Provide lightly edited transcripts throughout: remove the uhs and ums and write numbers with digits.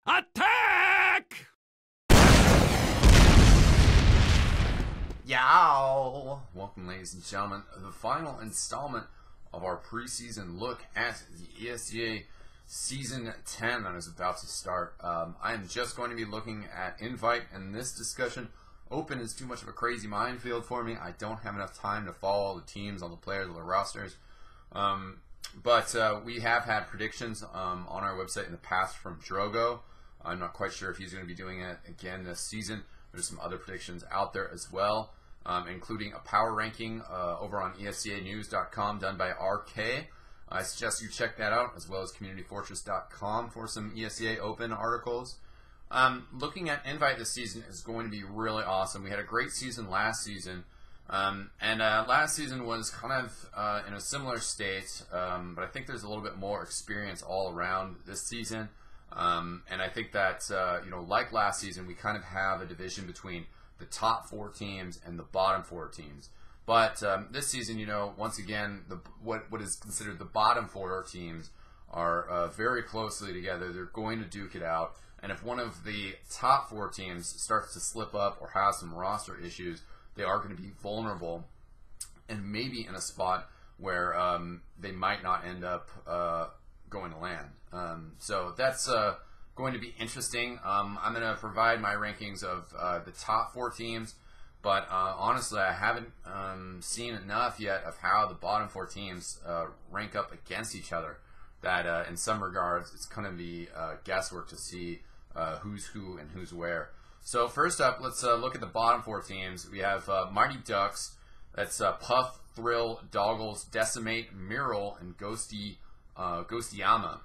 Attack! Yow! Welcome, ladies and gentlemen, to the final installment of our preseason look at the ESEA Season 10 that is about to start. I am just going to be looking at invite, and this discussion open is too much of a crazy minefield for me. I don't have enough time to follow all the teams, all the players, all the rosters. But we have had predictions on our website in the past from Drogo. I'm not quite sure if he's going to be doing it again this season. There's some other predictions out there as well, including a power ranking over on ESEAnews.com done by RK. I suggest you check that out, as well as communityfortress.com for some ESEA Open articles. Looking at invite this season is going to be really awesome. We had a great season last season, and last season was kind of in a similar state, but I think there's a little bit more experience all around this season. And I think that, like last season, we kind of have a division between the top 4 teams and the bottom 4 teams. But this season, once again, what is considered the bottom 4 teams are very closely together. They're going to duke it out. And if one of the top 4 teams starts to slip up or have some roster issues, they are going to be vulnerable and maybe in a spot where they might not end up going to land. So that's going to be interesting. I'm going to provide my rankings of the top 4 teams, but honestly, I haven't seen enough yet of how the bottom 4 teams rank up against each other. That in some regards, it's going to be guesswork to see who's who and who's where. So first up, let's look at the bottom 4 teams. We have Mighty Ducks. That's Puff, Thrill, Doggles, Decimate, Mural, and Ghostiyama.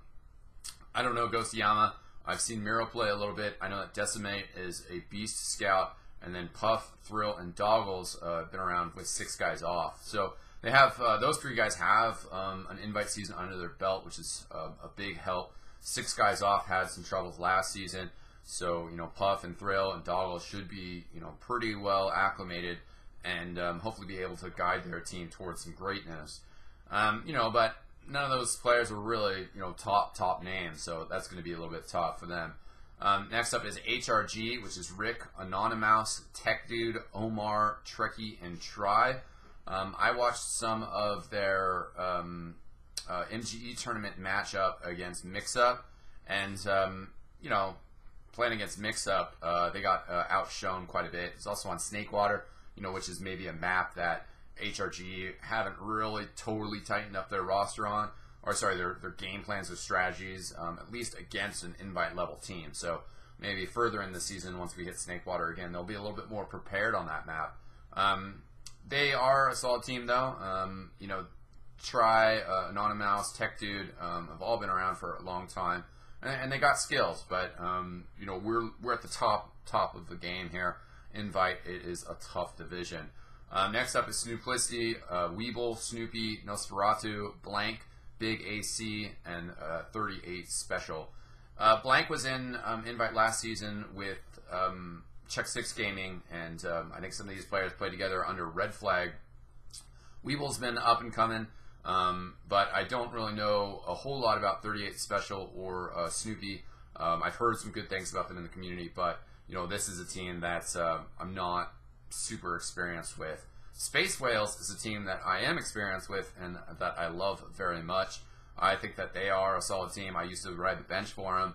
I don't know Ghostiyama. I've seen Mural play a little bit. I know that Decimate is a beast scout, and then Puff, Thrill, and Doggles been around with 6 guys off. So they have those 3 guys have an invite season under their belt, which is a big help. 6 guys off had some troubles last season, so Puff and Thrill and Doggles should be pretty well acclimated and hopefully be able to guide their team towards some greatness. But none of those players were really top names, so that's going to be a little bit tough for them. Next up is HRG, which is Rick, Anonymous, Tech Dude, Omar, Trekkie, and Try. I watched some of their MGE tournament matchup against Mixup, and playing against Mixup, they got outshone quite a bit. It's also on Snakewater, which is maybe a map that HRG haven't really totally tightened up their roster on, or sorry, their game plans or strategies, at least against an invite level team. So maybe further in the season, once we hit Snakewater again, they'll be a little bit more prepared on that map. They are a solid team though. Try, Anonymous, Tech Dude have all been around for a long time, and they got skills. But we're at the top of the game here. Invite, it is a tough division. Next up is Snooplicity, Weeble, Snoopy, Nosferatu, Blank, Big AC, and 38 Special. Blank was in invite last season with Check 6 Gaming, and I think some of these players played together under Red Flag. Weeble's been up and coming, but I don't really know a whole lot about 38 Special or Snoopy. I've heard some good things about them in the community, but this is a team that I'm not super experienced with. Space Whales is a team that I am experienced with and that I love very much. I think that they are a solid team. I used to ride the bench for them,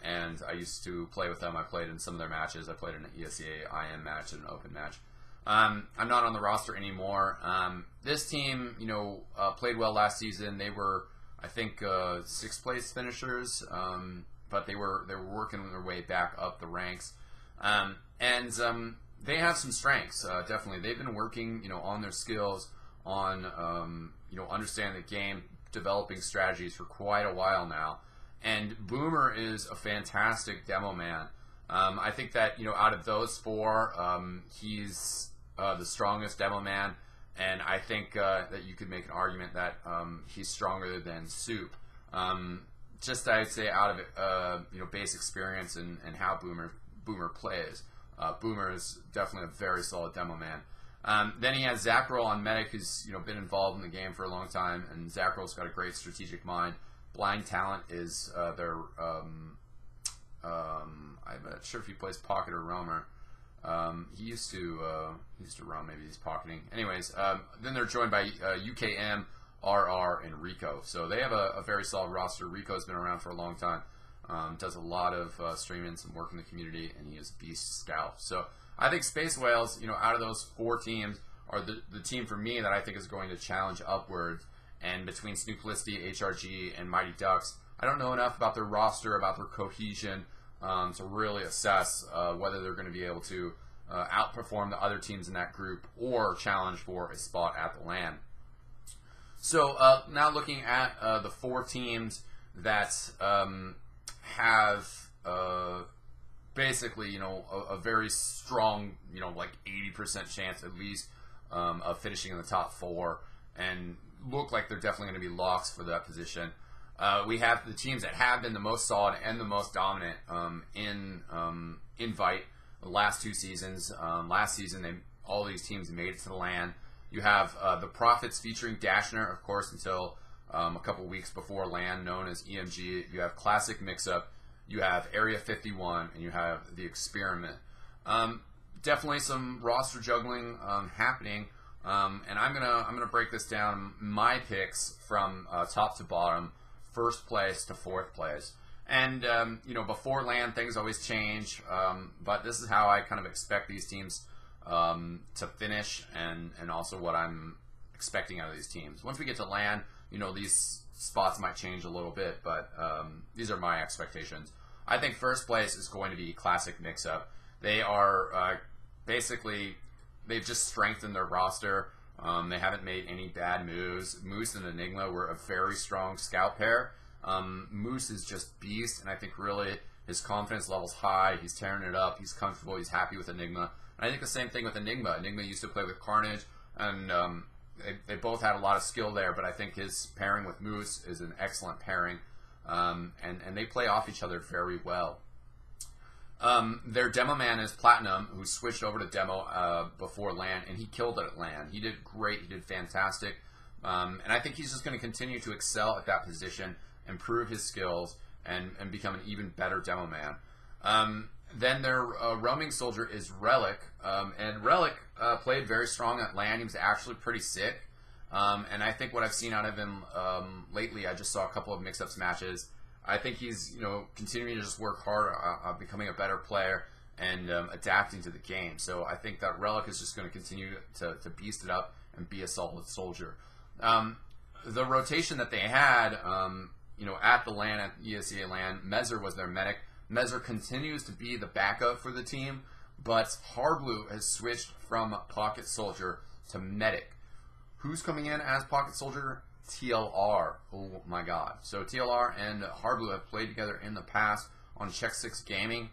and I used to play with them. I played in some of their matches. I played in an ESEA IM match and an open match. I'm not on the roster anymore. This team, played well last season. They were, I think, 6th place finishers, but they were working their way back up the ranks, they have some strengths. Definitely, they've been working, on their skills, on understanding the game, developing strategies for quite a while now. And Boomer is a fantastic demo man. I think that out of those 4, he's the strongest demo man, and I think that you could make an argument that he's stronger than Soup. Just I'd say out of base experience and how Boomer plays. Boomer is definitely a very solid demo man. Then he has Zackrel on Medic, who's been involved in the game for a long time, and Zackrel's got a great strategic mind. Blind Talent is their not sure if he plays pocket or roamer. He used to roam. Maybe he's pocketing. Anyways, then they're joined by UKM, RR, and Rico. So they have a very solid roster. Rico's been around for a long time. Does a lot of streaming, some work in the community, and he is Beast Scout. So I think Space Whales, out of those 4 teams, are the team for me that I think is going to challenge upwards. And between Snooplisty, HRG, and Mighty Ducks, I don't know enough about their roster, about their cohesion, to really assess whether they're going to be able to outperform the other teams in that group or challenge for a spot at the LAN. So now looking at the 4 teams that have basically, a very strong, like 80% chance at least of finishing in the top 4, and look like they're definitely going to be locks for that position. We have the teams that have been the most solid and the most dominant in Invite the last 2 seasons. Last season, all these teams made it to the LAN. You have the Profits featuring Dashner, of course, until a couple weeks before LAN, known as EMG. You have Classic Mix-Up. You have Area 51, and you have the Experiment. Definitely some roster juggling happening, and I'm gonna break this down. My picks from top to bottom, 1st place to 4th place. And before LAN, things always change, but this is how I kind of expect these teams to finish, and also what I'm expecting out of these teams. Once we get to LAN, these spots might change a little bit, but these are my expectations. I think 1st place is going to be Classic Mix-Up. They are basically, they've just strengthened their roster. They haven't made any bad moves. Moose and Enigma were a very strong scout pair. Moose is just beast, and I think really his confidence level's high. He's tearing it up. He's comfortable. He's happy with Enigma. And I think the same thing with Enigma. Enigma used to play with Carnage, and they both had a lot of skill there, but I think his pairing with Moose is an excellent pairing, and they play off each other very well. Their demo man is Platinum, who switched over to demo before LAN, and he killed it at LAN. He did great. He did fantastic. And I think he's just going to continue to excel at that position, improve his skills, and become an even better demo man. Then their roaming soldier is Relic, and Relic played very strong at LAN. He was actually pretty sick, and I think what I've seen out of him lately, I just saw a couple of mix-ups matches. I think he's continuing to just work hard on becoming a better player and adapting to the game. So I think that Relic is just going to continue to beast it up and be a solid soldier. The rotation that they had, at the LAN, at ESEA LAN, Mezzer was their medic. Mezzer continues to be the backup for the team, but Hardblue has switched from Pocket Soldier to medic. Who's coming in as Pocket Soldier? TLR. Oh my god. So TLR and Hardblue have played together in the past on Check 6 Gaming.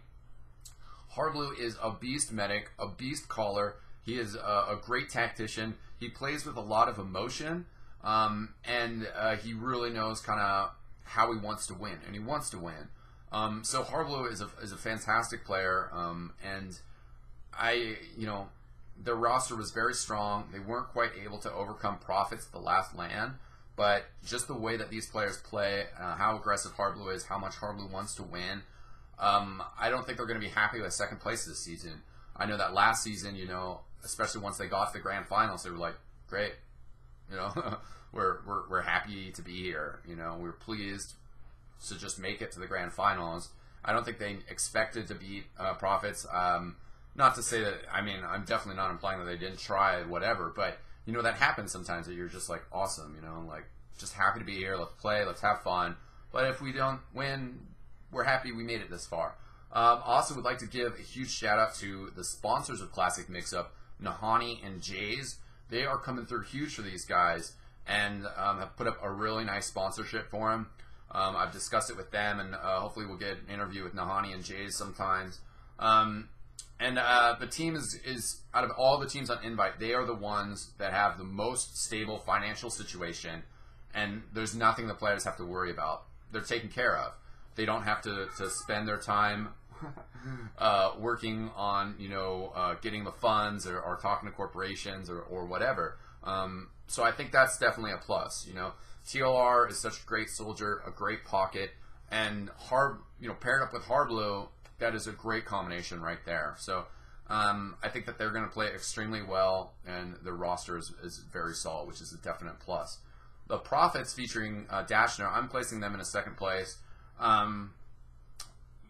Hardblue is a beast medic, a beast caller. He is a great tactician. He plays with a lot of emotion, and he really knows kind of how he wants to win, and he wants to win. So Hardblue is a fantastic player, and their roster was very strong. They weren't quite able to overcome Profits at the last LAN, but just the way that these players play, how aggressive Hardblue is, how much Hardblue wants to win, I don't think they're going to be happy with 2nd place this season. I know that last season, especially once they got to the grand finals, they were like, great, we're happy to be here. We're pleased to just make it to the grand finals. I don't think they expected to beat Profits. Not to say that, I'm definitely not implying that they didn't try, whatever, but that happens sometimes, that you're just like, awesome, just happy to be here, let's play, let's have fun. But if we don't win, we're happy we made it this far. Also would like to give a huge shout out to the sponsors of Classic Mix-Up, Nahani and Jays. They are coming through huge for these guys, and have put up a really nice sponsorship for them. I've discussed it with them, and hopefully we'll get an interview with Nahani and Jays sometimes. And the team is, out of all the teams on Invite, they are the ones that have the most stable financial situation, and there's nothing the players have to worry about. They're taken care of. They don't have to spend their time working on, getting the funds or talking to corporations or whatever. So I think that's definitely a plus. TLR is such a great soldier, a great pocket, and paired up with Hardblue, that is a great combination right there. So I think that they're going to play extremely well, and their roster is very solid, which is a definite plus. The Profits featuring Dashner, I'm placing them in a second place,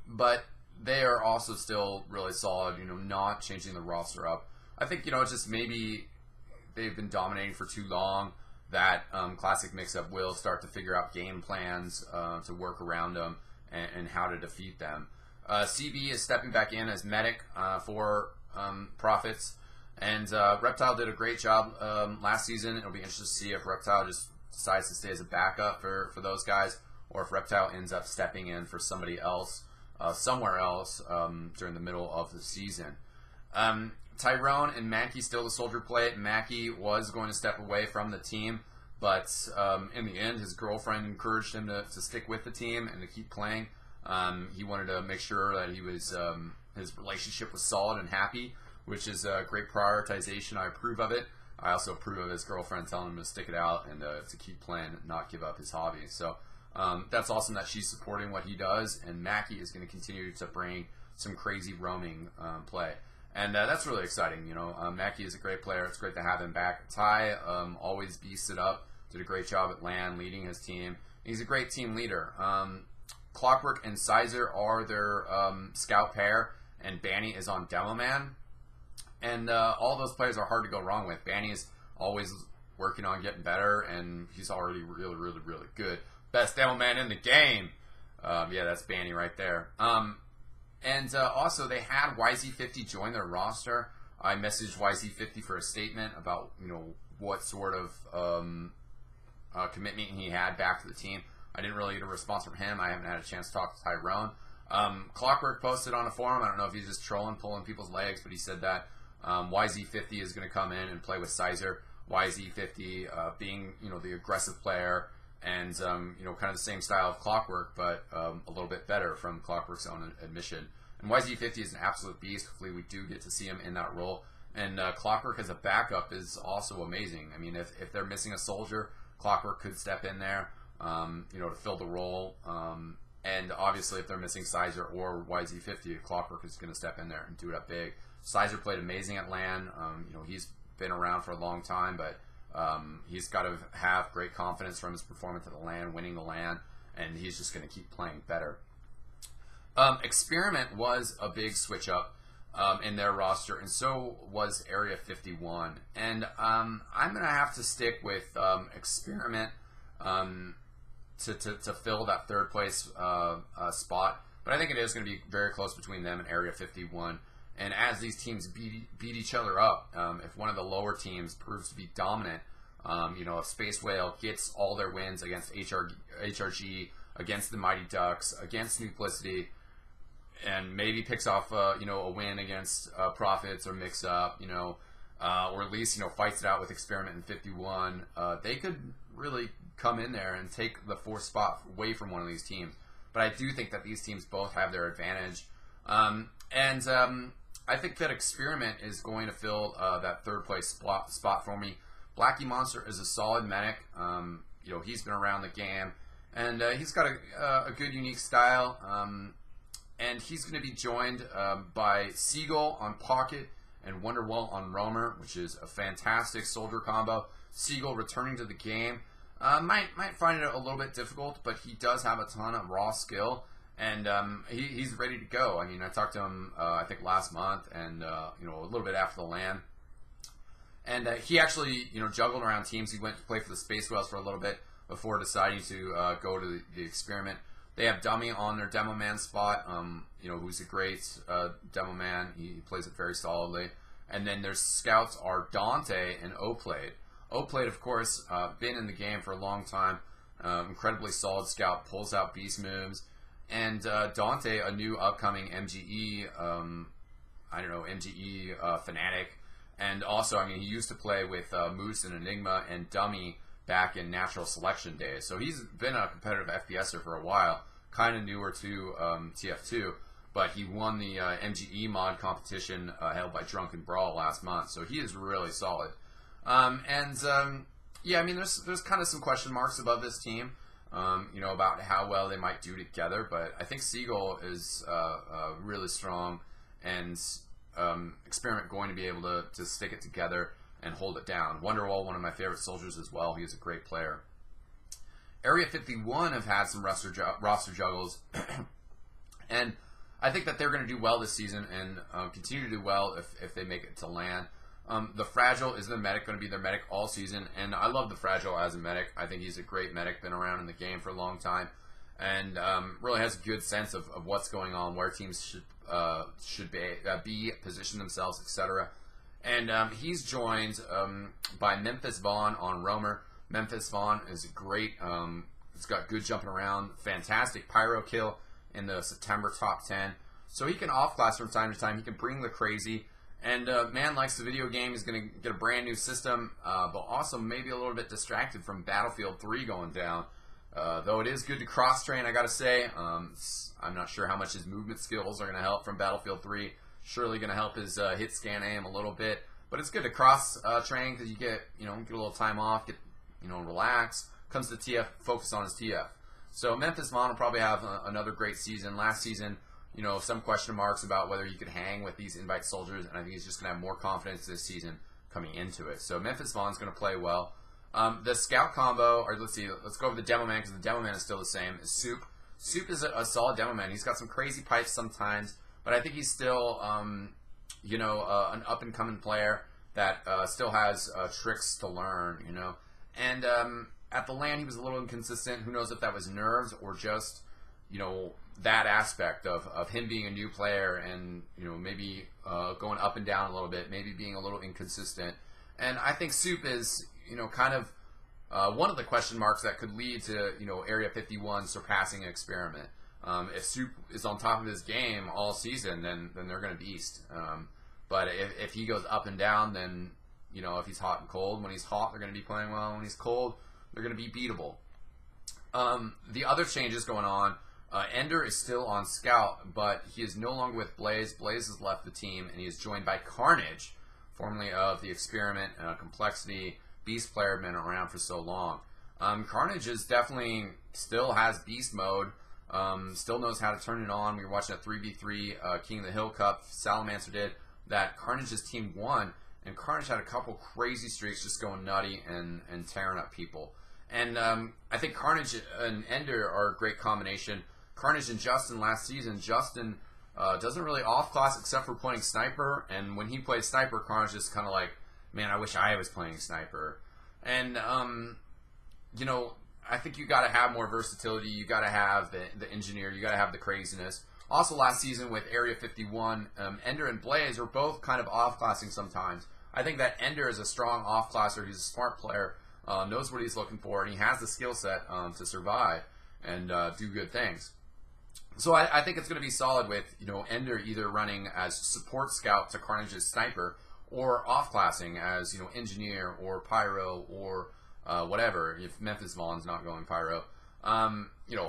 but they are also still really solid, not changing the roster up. I think, it's just maybe they've been dominating for too long, that Classic Mix-Up will start to figure out game plans to work around them and how to defeat them. CB is stepping back in as medic for Profits, and Reptile did a great job last season. It'll be interesting to see if Reptile just decides to stay as a backup for those guys, or if Reptile ends up stepping in for somebody else somewhere else during the middle of the season. Tyrone and Mackie still the soldier play. Mackie was going to step away from the team, but in the end, his girlfriend encouraged him to stick with the team and to keep playing. He wanted to make sure that he was his relationship was solid and happy, which is a great prioritization. I approve of it. I also approve of his girlfriend telling him to stick it out and to keep playing and not give up his hobby. So that's awesome that she's supporting what he does, and Mackie is going to continue to bring some crazy roaming play. And that's really exciting. Mackie is a great player. It's great to have him back. Ty always beasts it up. Did a great job at LAN, leading his team. He's a great team leader. Clockwork and Sizer are their scout pair, and Banny is on Demo Man. And all those players are hard to go wrong with. Banny is always working on getting better, and he's already really, really, really good. Best Demo Man in the game. Yeah, that's Banny right there. And also, they had YZ50 join their roster. I messaged YZ50 for a statement about, what sort of commitment he had back to the team. I didn't really get a response from him. I haven't had a chance to talk to Tyrone. Clockwork posted on a forum. I don't know if he's just trolling, pulling people's legs, but he said that YZ50 is going to come in and play with Sizer. YZ50 being, the aggressive player, and kind of the same style of Clockwork, but a little bit better from Clockwork's own admission. And YZ50 is an absolute beast. Hopefully we do get to see him in that role. And Clockwork as a backup is also amazing. I mean, if they're missing a soldier, Clockwork could step in there, to fill the role. And obviously if they're missing Sizer or YZ50, Clockwork is going to step in there and do it up big. Sizer played amazing at LAN. He's been around for a long time, but he's got to have great confidence from his performance at the LAN, winning the LAN, and he's just going to keep playing better. Experiment was a big switch up in their roster, and so was Area 51. And I'm going to have to stick with Experiment to fill that third place spot. But I think it is going to be very close between them and Area 51. And as these teams beat each other up, if one of the lower teams proves to be dominant, if Space Whale gets all their wins against HRG, against the Mighty Ducks, against Nuplicity, and maybe picks off a win against Profits or Mix Up, or at least fights it out with Experiment in 51, they could really come in there and take the fourth spot away from one of these teams. But I do think that these teams both have their advantage, and I think that Experiment is going to fill that third place spot for me. Blackie Monster is a solid medic. He's been around the game, and he's got a good, unique style. And he's going to be joined by Seagull on Pocket and Wonderwall on Roamer, which is a fantastic soldier combo. Seagull returning to the game might find it a little bit difficult, but he does have a ton of raw skill, and he's ready to go. I mean, I talked to him I think last month, and a little bit after the LAN, and he actually juggled around teams. He went to play for the Space Whales for a little bit before deciding to go to the Experiment. They have Dummy on their Demo Man spot, who's a great Demo Man. He plays it very solidly. And then their scouts are Dante and Oplade. Oplade, of course, been in the game for a long time. Incredibly solid scout, pulls out beast moves. And Dante, a new upcoming MGE, MGE fanatic. And also, he used to play with Moose and Enigma and Dummy back in Natural Selection days. So he's been a competitive FPSer for a while, kind of newer to TF2, but he won the MGE mod competition held by Drunken Brawl last month, so he is really solid. Yeah, there's kind of some question marks above this team. about how well they might do together. But I think Seagull is really strong, and Experiment going to be able to stick it together and hold it down. Wonderwall, one of my favorite soldiers as well. He is a great player. Area 51 have had some roster juggles, and I think that they're going to do well this season and continue to do well if they make it to LAN. The Fragile is the medic, going to be their medic all season, and I love the Fragile as a medic. I think he's a great medic, been around in the game for a long time, and really has a good sense of what's going on, where teams should be position themselves, etc. And he's joined by Memphis Vaughn on Roamer. Memphis Vaughn is great. He's got good jumping around, fantastic pyro kill in the September top 10. So he can off-class from time to time. He can bring the crazy. And man likes the video game. He's going to get a brand new system, but also maybe a little bit distracted from Battlefield 3 going down. Though it is good to cross-train, I got to say. I'm not sure how much his movement skills are going to help from Battlefield 3. Surely going to help his hit scan aim a little bit. But it's good to cross-train because you get a little time off, relax. Comes to TF, focus on his TF. So Memphis Vaughn will probably have another great season. Last season, some question marks about whether he could hang with these invite soldiers, and I think he's just going to have more confidence this season coming into it. So Memphis Vaughn's going to play well. The scout combo, or let's go over the demo man, because the demo man is still the same, is Soup. Soup is a solid demo man. He's got some crazy pipes sometimes, but I think he's still, an up-and-coming player that still has tricks to learn, And at the LAN, he was a little inconsistent. Who knows if that was nerves or just, that aspect of him being a new player and, maybe going up and down a little bit, maybe being a little inconsistent. And I think Soup is, kind of one of the question marks that could lead to, Area 51 surpassing Experiment. If Soup is on top of his game all season, then they're going to beast. But if he goes up and down, then, if he's hot and cold, when he's hot, they're going to be playing well. When he's cold, they're going to be beatable. The other changes going on, Ender is still on Scout, but he is no longer with Blaze. Blaze has left the team, and he is joined by Carnage, formerly of the Experiment, Complexity, Beast player, been around for so long. Carnage is definitely still has Beast mode, still knows how to turn it on. We were watching a 3v3 King of the Hill Cup, Salamancer did, that Carnage's team won, and Carnage had a couple crazy streaks just going nutty and tearing up people. And I think Carnage and Ender are a great combination. Carnage and Justin last season, Justin doesn't really off-class except for playing Sniper, and when he plays Sniper, Carnage is kind of like, man, I wish I was playing Sniper. And, I think you got to have more versatility. You got to have the engineer. You got to have the craziness. Also, last season with Area 51, Ender and Blaze are both kind of off-classing sometimes. I think that Ender is a strong off-classer. He's a smart player, knows what he's looking for, and he has the skill set to survive and do good things. So I think it's going to be solid with Ender either running as support scout to Carnage's Sniper, or off-classing as engineer or pyro or whatever. If Memphis Vaughn's not going pyro.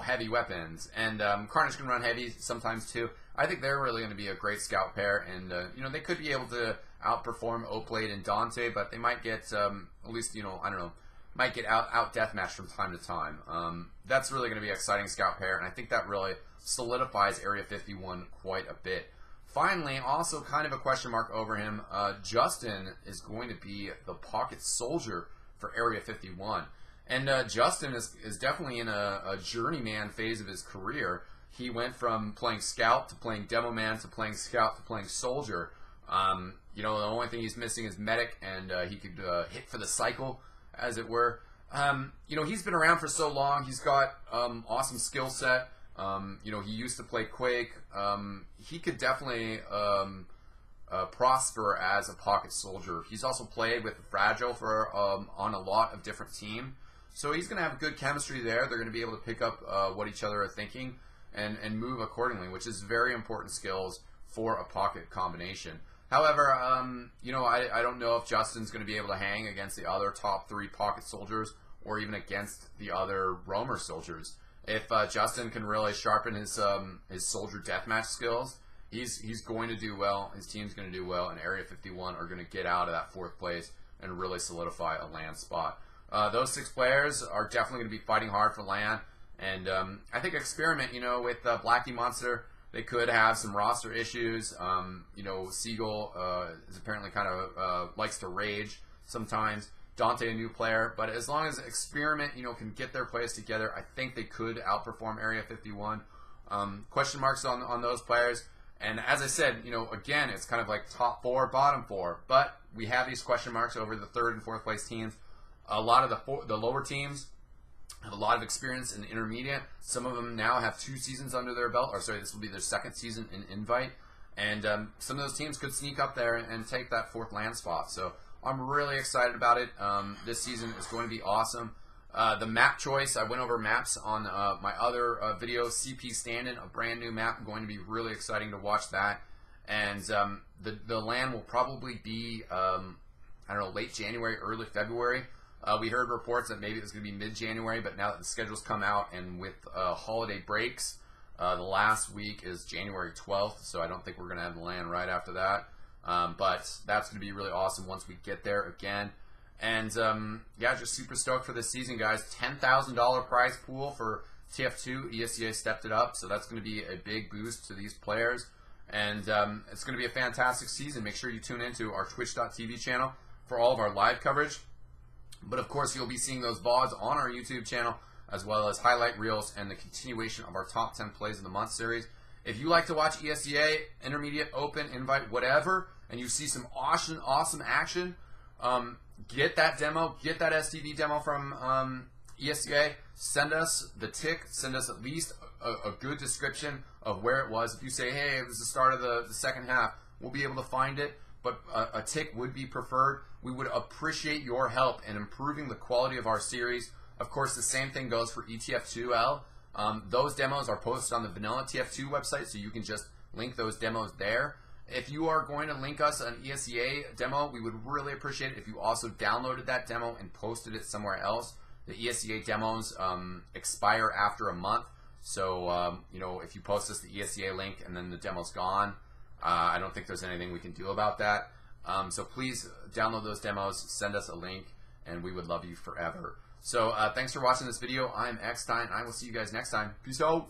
Heavy weapons, and Carnage can run heavy sometimes too. I think they're really going to be a great scout pair, and they could be able to outperform Oplade and Dante, but they might get at least I don't know, might get out deathmatch from time to time. That's really going to be an exciting scout pair, and I think that really solidifies Area 51 quite a bit. Finally, also kind of a question mark over him, Justin is going to be the pocket soldier for Area 51. And Justin is definitely in a journeyman phase of his career. He went from playing Scout to playing Demo Man to playing Scout to playing Soldier. The only thing he's missing is Medic, and he could hit for the cycle, as it were. He's been around for so long. He's got awesome skill set. He used to play Quake. He could definitely prosper as a pocket soldier. He's also played with Fragile for on a lot of different teams. So he's going to have good chemistry there. They're going to be able to pick up what each other are thinking and move accordingly, which is very important skills for a pocket combination. However, I don't know if Justin's going to be able to hang against the other top 3 pocket soldiers or even against the other roamer soldiers. If Justin can really sharpen his soldier deathmatch skills, he's going to do well. His team's going to do well, and Area 51 are going to get out of that 4th place and really solidify a LAN spot. those 6 players are definitely going to be fighting hard for LAN. And I think Experiment, with Blackie Monster, they could have some roster issues. Siegel is apparently kind of likes to rage sometimes. Dante, a new player, but as long as Experiment, can get their plays together, I think they could outperform Area 51. Question marks on those players. And as I said, again, it's kind of like top 4, bottom 4. But we have these question marks over the 3rd and 4th place teams. A lot of the lower teams have a lot of experience in intermediate. Some of them now have 2 seasons under their belt. Or sorry, this will be their 2nd season in Invite. And some of those teams could sneak up there and take that 4th land spot. So I'm really excited about it. This season is going to be awesome. The map choice, I went over maps on my other video, CP Stand-In, a brand new map. Going to be really exciting to watch that. And the LAN will probably be, I don't know, late January, early February. We heard reports that maybe it was going to be mid-January, but now that the schedule's come out and with holiday breaks, the last week is January 12th, so I don't think we're going to have the LAN right after that. But that's going to be really awesome once we get there again. And yeah, just super stoked for this season, guys. $10,000 prize pool for TF2. ESEA stepped it up, so that's going to be a big boost to these players. And it's going to be a fantastic season. Make sure you tune into our Twitch.tv channel for all of our live coverage. But of course, you'll be seeing those VODs on our YouTube channel, as well as highlight reels and the continuation of our top 10 plays of the month series. If you like to watch ESEA, Intermediate, Open, Invite, whatever, and you see some awesome action, get that demo, get that STV demo from ESEA, send us the tick, send us at least a good description of where it was. If you say, hey, it was the start of the second half, we'll be able to find it, but a tick would be preferred. We would appreciate your help in improving the quality of our series. Of course, the same thing goes for ETF2L. Those demos are posted on the Vanilla TF2 website, so you can just link those demos there. If you are going to link us an ESEA demo, we would really appreciate it if you also downloaded that demo and posted it somewhere else. The ESEA demos expire after a month, so if you post us the ESEA link and then the demo's gone, I don't think there's anything we can do about that. So please download those demos, send us a link, and we would love you forever. So thanks for watching this video. I'm eXtine, and I will see you guys next time. Peace out.